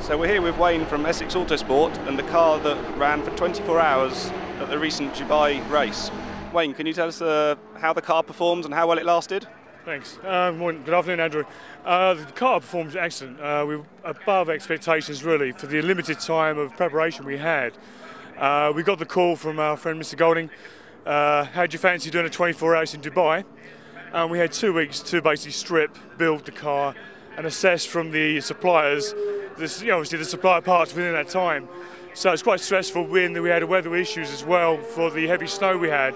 So we're here with Wayne from Essex Autosport and the car that ran for 24 hours at the recent Dubai race. Wayne, can you tell us how the car performs and how well it lasted? Thanks. Good afternoon, Andrew. The car performs excellent. We were above expectations, really, for the limited time of preparation we had. We got the call from our friend Mr. Golding. How'd you fancy doing a 24 hours in Dubai? And we had 2 weeks to basically strip, build the car, and assess from the suppliers, obviously the supplier parts within that time. So it's quite stressful when we had weather issues as well for the heavy snow we had,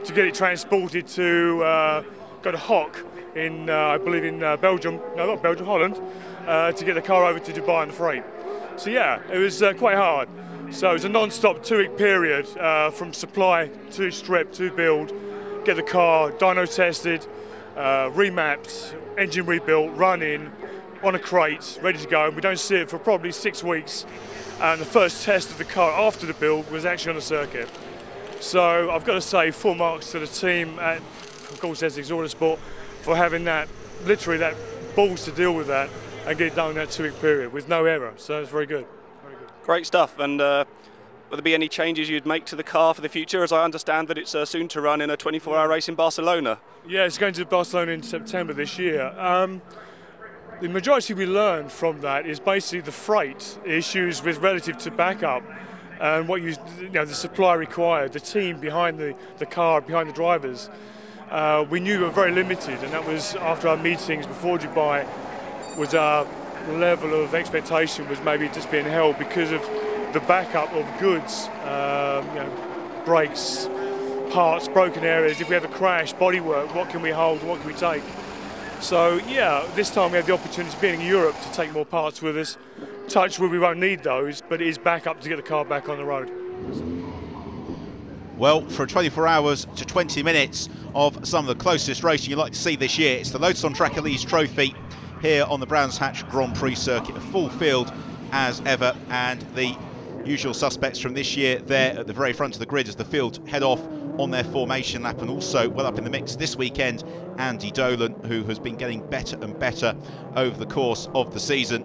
to get it transported to go to Hock in, I believe in Belgium, no not Belgium, Holland, to get the car over to Dubai on the freight. So yeah, it was quite hard. So it was a non-stop 2 week period from supply to strip to build, get the car dyno tested, remapped, engine rebuilt, running on a crate, ready to go. And we don't see it for probably 6 weeks. And the first test of the car after the build was actually on the circuit. So I've got to say full marks to the team at, of course, Essex Autosport for having that, literally that balls to deal with that and get it done in that 2 week period with no error. So it's very good. Very good. Great stuff. And will there be any changes you'd make to the car for the future, as I understand that it's soon to run in a 24-hour race in Barcelona? Yeah, it's going to Barcelona in September this year. The majority we learned from that is basically the freight issues with relative to backup and what the supply required, the team behind the car, behind the drivers. We knew we were very limited, and that was after our meetings before Dubai, was our level of expectation was maybe just being held because of the backup of goods, brakes, parts, broken areas. If we have a crash, bodywork, what can we hold, what can we take? So yeah, this time we have the opportunity, being in Europe, to take more parts with us. Touch wood, we won't need those, but it is backup to get the car back on the road. Well, for 24 hours to 20 minutes of some of the closest racing you'd like to see this year, it's the Lotus on Track Elise Trophy here on the Brands Hatch Grand Prix circuit. A full field as ever, and the usual suspects from this year there at the very front of the grid as the field head off on their formation lap. And also well up in the mix this weekend, Andy Dolan, who has been getting better and better over the course of the season.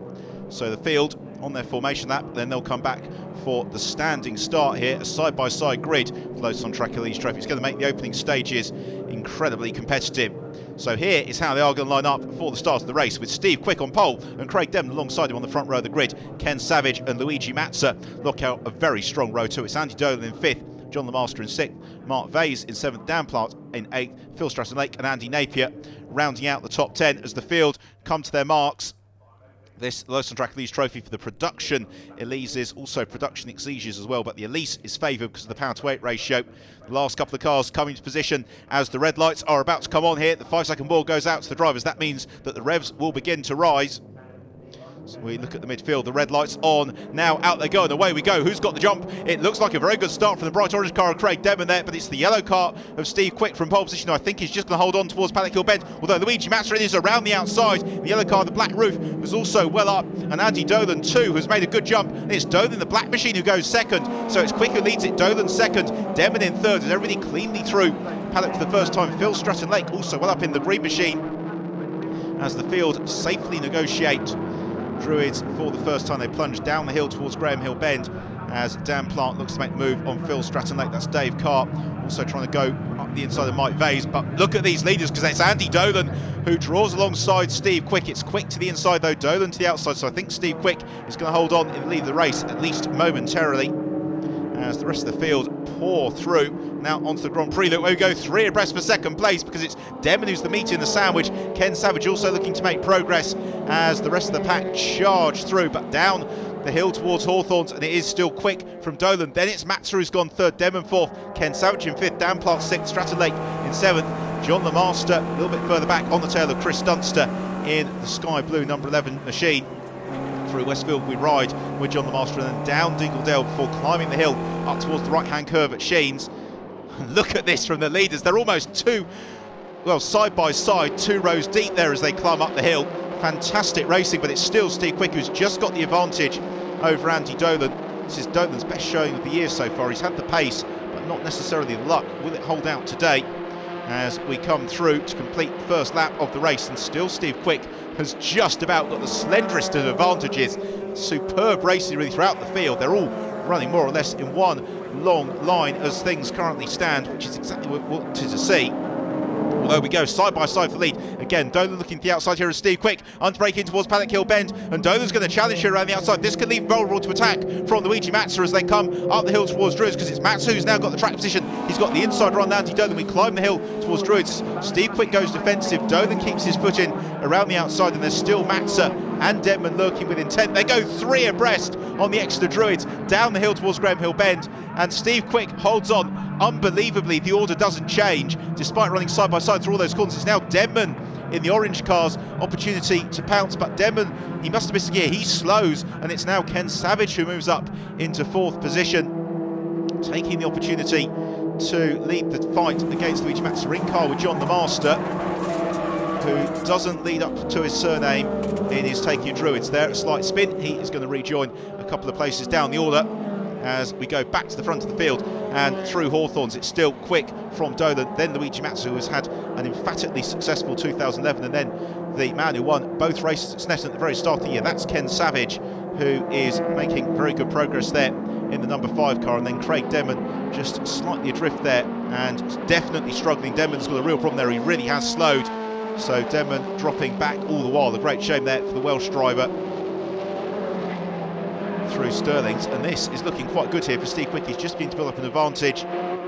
So the field on their formation lap, then they'll come back for the standing start here, a side-by-side grid for Lotus on Track Elise Trophy. It's going to make the opening stages incredibly competitive. So here is how they are going to line up for the start of the race, with Steve Quick on pole and Craig Demon alongside him on the front row of the grid. Ken Savage and Luigi Mazza look out a very strong row too. It's Andy Dolan in 5th, John Lemaster in 6th, Mark Vase in 7th, Dan Plant in 8th, Phil Stratton-Lake and Andy Napier rounding out the top 10 as the field come to their marks. This Lotus on Track Elise Trophy for the production Elises, also production exiges as well, but the Elise is favoured because of the power to weight ratio. The last couple of cars coming to position as the red lights are about to come on here. The 5-second ball goes out to the drivers. That means that the revs will begin to rise. So we look at the midfield, the red lights on, now out they go and away we go. Who's got the jump? It looks like a very good start from the bright orange car of Craig Demon there, but it's the yellow car of Steve Quick from pole position, who I think is just going to hold on towards Paddock Hill Bend, although Luigi Mazza is around the outside. The yellow car, the black roof, was also well up, and Andy Dolan too has made a good jump, and it's Dolan the black machine who goes second, so it's Quick who leads it, Dolan second, Demon in third, as everybody cleanly through Paddock for the first time. Phil Stratton-Lake also well up in the green machine as the field safely negotiate. Druids, for the first time, they plunge down the hill towards Graham Hill Bend as Dan Plant looks to make the move on Phil Stratton-Lake. That's Dave Carr also trying to go up the inside of Mike Vase. But look at these leaders, because it's Andy Dolan who draws alongside Steve Quick. It's Quick to the inside though, Dolan to the outside. So I think Steve Quick is going to hold on in the lead of the race, at least momentarily, as the rest of the field pour through. Now onto the Grand Prix look, where we go 3 abreast for second place, because it's Demon who's the meat in the sandwich. Ken Savage also looking to make progress as the rest of the pack charge through, but down the hill towards Hawthorns, and it is still Quick from Dolan. Then it's Mazza who's gone 3rd, Demon 4th, Ken Savage in 5th, Dan Plant 6th, Stratton-Lake in 7th, John Lemaster a little bit further back on the tail of Chris Dunster in the sky blue number 11 machine. Through Westfield we ride with John Lemaster, and then down Dingledale before climbing the hill up towards the right-hand curve at Sheens. Look at this from the leaders. They're almost side by side, 2 rows deep there as they climb up the hill. Fantastic racing, but it's still Steve Quick who's just got the advantage over Andy Dolan. This is Dolan's best showing of the year so far. He's had the pace, but not necessarily the luck. Will it hold out today? as we come through to complete the first lap of the race, and still Steve Quick has just about got the slenderest of advantages. Superb racing really throughout the field. They're all running more or less in one long line as things currently stand, which is exactly what we wanted to see. Although we go side by side for the lead. Again, Dolan looking to the outside here as Steve Quick underbraking towards Paddock Hill Bend, and Dolan's going to challenge here around the outside. This could leave vulnerable to attack from Luigi Mazza as they come up the hill towards Druids, because it's Mazza who's now got the track position. He's got the inside run Andy Dolan. We climb the hill towards Druids. Steve Quick goes defensive. Dolan keeps his foot in around the outside, and there's still Mazza and Denman lurking with intent. They go 3 abreast on the Exeter Druids down the hill towards Graham Hill Bend, and Steve Quick holds on unbelievably. The order doesn't change despite running side by side through all those corners. It's now Denman in the orange car's opportunity to pounce, but Denman, he must have missed a gear. He slows, and it's now Ken Savage who moves up into 4th position, taking the opportunity to lead the fight against Luigi Mazza in car with John the Master, who doesn't lead up to his surname in his taking of Druids. There, a slight spin. He is going to rejoin a couple of places down the order as we go back to the front of the field and through Hawthorns. It's still Quick from Dolan, then Luigi Mazza, who has had an emphatically successful 2011, and then the man who won both races at Snetton at the very start of the year. That's Ken Savage, who is making very good progress there in the number 5 car, and then Craig Denman just slightly adrift there and definitely struggling. Denman's got a real problem there. He really has slowed. So Denman dropping back all the while. A great shame there for the Welsh driver through Stirlings, and this is looking quite good here for Steve Quick. He's just beginning to build up an advantage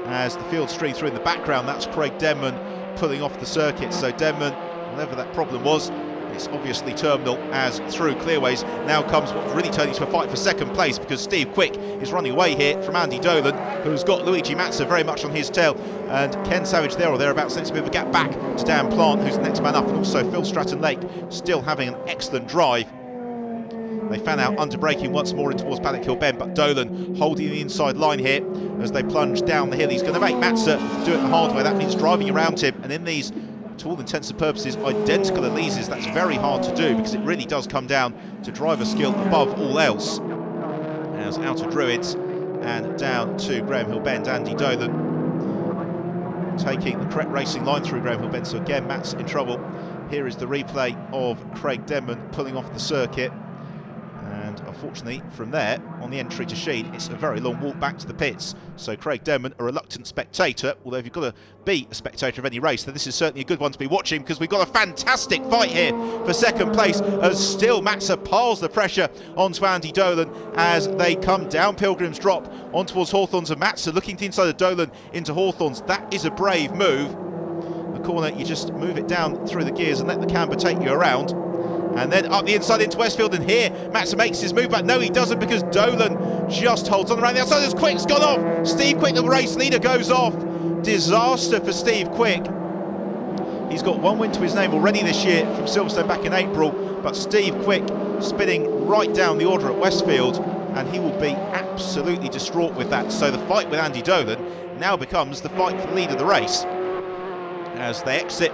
as the field stream through in the background. That's Craig Denman pulling off the circuit. So Denman, whatever that problem was, it's obviously terminal, as through Clearways now comes what's really turning into a fight for 2nd place, because Steve Quick is running away here from Andy Dolan, who's got Luigi Mazza very much on his tail, and Ken Savage there or thereabouts. Next a bit of a gap back to Dan Plant, who's the next man up, and also Phil Stratton Lake still having an excellent drive. They fan out under braking once more in towards Paddock Hill Bend, but Dolan holding the inside line here as they plunge down the hill. He's going to make Mazza do it the hard way. That means driving around him, and in these, to all intents and purposes, identical Elises, that's very hard to do, because it really does come down to driver skill above all else. As out of Druids and down to Graham Hill Bend, Andy Dolan taking the correct racing line through Graham Hill Bend. So again, Matt's in trouble. Here is the replay of Craig Denman pulling off the circuit. And unfortunately, from there, on the entry to Sheen, it's a very long walk back to the pits. So Craig Denman, a reluctant spectator, although if you've got to be a spectator of any race, then this is certainly a good one to be watching, because we've got a fantastic fight here for 2nd place, as still Mazza piles the pressure onto Andy Dolan as they come down Pilgrim's Drop on towards Hawthorns, and Mazza looking to the inside of Dolan into Hawthorns. That is a brave move. The corner, you just move it down through the gears and let the camber take you around. And then up the inside into Westfield, and here Mazza makes his move, but no, he doesn't, because Dolan just holds on around the outside. As Quick's gone off. Steve Quick, the race leader, goes off. Disaster for Steve Quick. He's got 1 win to his name already this year from Silverstone back in April, but Steve Quick spinning right down the order at Westfield, and he will be absolutely distraught with that. So the fight with Andy Dolan now becomes the fight for the lead of the race as they exit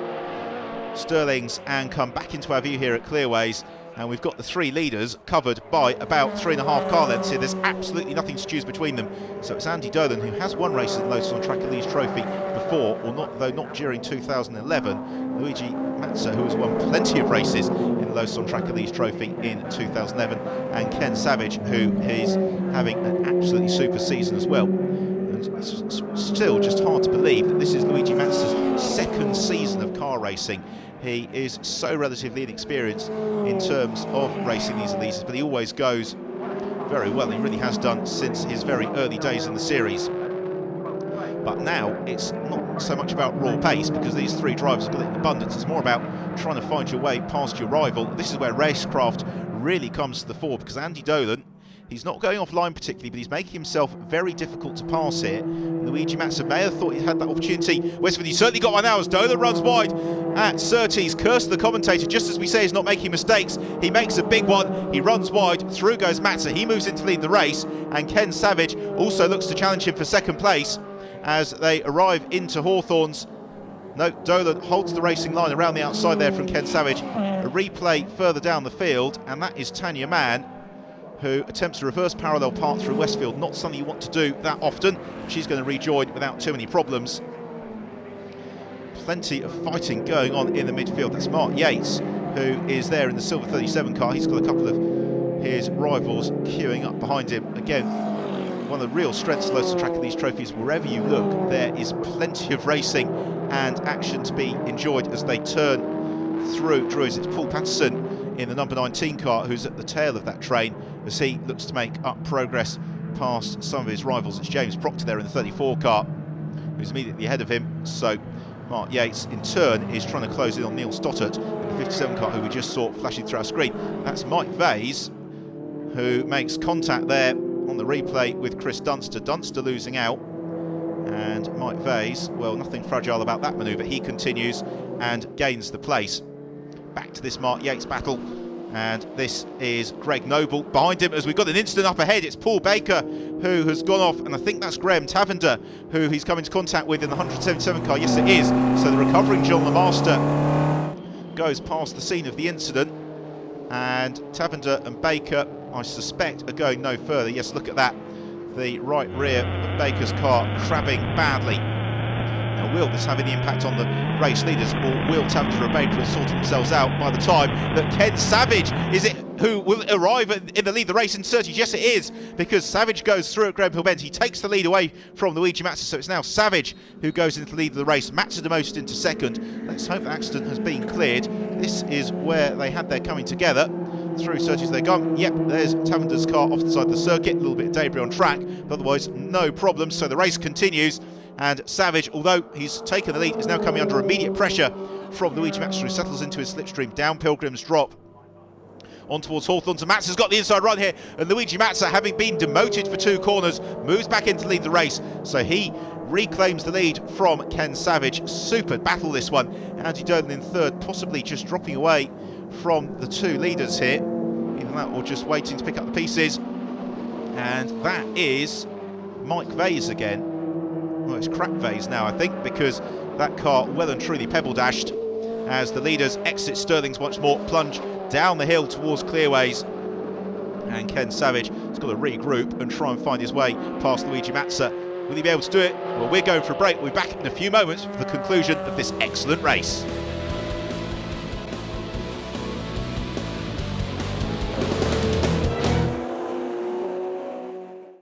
Stirlings and come back into our view here at Clearways, and we've got the 3 leaders covered by about 3.5 car lengths here. There's absolutely nothing to choose between them. So it's Andy Dolan, who has won races in the Lotus Track Elise Trophy before, or not, though not during 2011. Luigi Mazza, who has won plenty of races in the Lotus Track Elise Trophy in 2011, and Ken Savage, who is having an absolutely super season as well. It's still just hard to believe that this is Luigi Mazza's 2nd season of car racing. He is so relatively inexperienced in terms of racing these Elises, but he always goes very well. He really has done since his very early days in the series. But now it's not so much about raw pace, because these 3 drivers have got it in abundance. It's more about trying to find your way past your rival. This is where racecraft really comes to the fore, because Andy Dolan, he's not going offline particularly, but he's making himself very difficult to pass here. Luigi Mazza may have thought he had that opportunity. Westfield, he's certainly got one now as Dolan runs wide at Surtees. Curse the commentator, just as we say he's not making mistakes. He makes a big one, he runs wide, through goes Mazza. He moves in to lead the race, and Ken Savage also looks to challenge him for 2nd place as they arrive into Hawthorns. No, Dolan holds the racing line around the outside there from Ken Savage. A replay further down the field, and that is Tanya Mann, who attempts a reverse parallel part through Westfield. Not something you want to do that often. She's going to rejoin without too many problems. plenty of fighting going on in the midfield. That's Mark Yates, who is there in the silver 37 car. He's got a couple of his rivals queuing up behind him. Again, one of the real strengths of Lotus Track Elise trophies, wherever you look, there is plenty of racing and action to be enjoyed as they turn through Druids. It's Paul Patterson in the number 19 car who's at the tail of that train as he looks to make up progress past some of his rivals. It's James Proctor there in the 34 car who's immediately ahead of him. So Mark Yates in turn is trying to close in on Neil Stottert in the 57 car, who we just saw flashing through our screen. That's Mike Vase, who makes contact there on the replay with Chris Dunster. Dunster losing out, and Mike Vase, well, nothing fragile about that manoeuvre. He continues and gains the place. Back to this Mark Yates battle, and this is Greg Noble behind him as we've got an instant up ahead. It's Paul Baker who has gone off, and I think that's Graham Tavender who he's come into contact with in the 177 car. Yes, it is. So the recovering John Lemaster goes past the scene of the incident, and Tavender and Baker, I suspect, are going no further. Yes, look at that. The right rear of Baker's car crabbing badly. Now, will this have any impact on the race leaders, or will Tavender and Baker have sorted themselves out by the time that Ken Savage is it who will arrive in the lead of the race in 30s? Yes, it is, because Savage goes through at Graham Hill Bend. He takes the lead away from Luigi Mazza, so it's now Savage who goes into the lead of the race. Mazza demoted into second. Let's hope the accident has been cleared. This is where they had their coming together. Through 30s they go. Yep, there's Tavender's car off the side of the circuit. A little bit of debris on track, but otherwise no problem. So the race continues, and Savage, although he's taken the lead, is now coming under immediate pressure from Luigi Mazza, who settles into his slipstream down Pilgrim's Drop on towards Hawthorne. So Mazza's got the inside run here, and Luigi Mazza, having been demoted for 2 corners, moves back in to lead the race. So he reclaims the lead from Ken Savage. Super battle this one. Andy Durden in third, possibly just dropping away from the 2 leaders here. Either that or just waiting to pick up the pieces. And that is Mike Vase again. Well, it's Crap Vase now, I think, because that car well and truly pebble dashed as the leaders exit Stirlings once more, plunge down the hill towards Clearways. And Ken Savage has got to regroup and try and find his way past Luigi Mazza. Will he be able to do it? Well, we're going for a break. We'll be back in a few moments for the conclusion of this excellent race.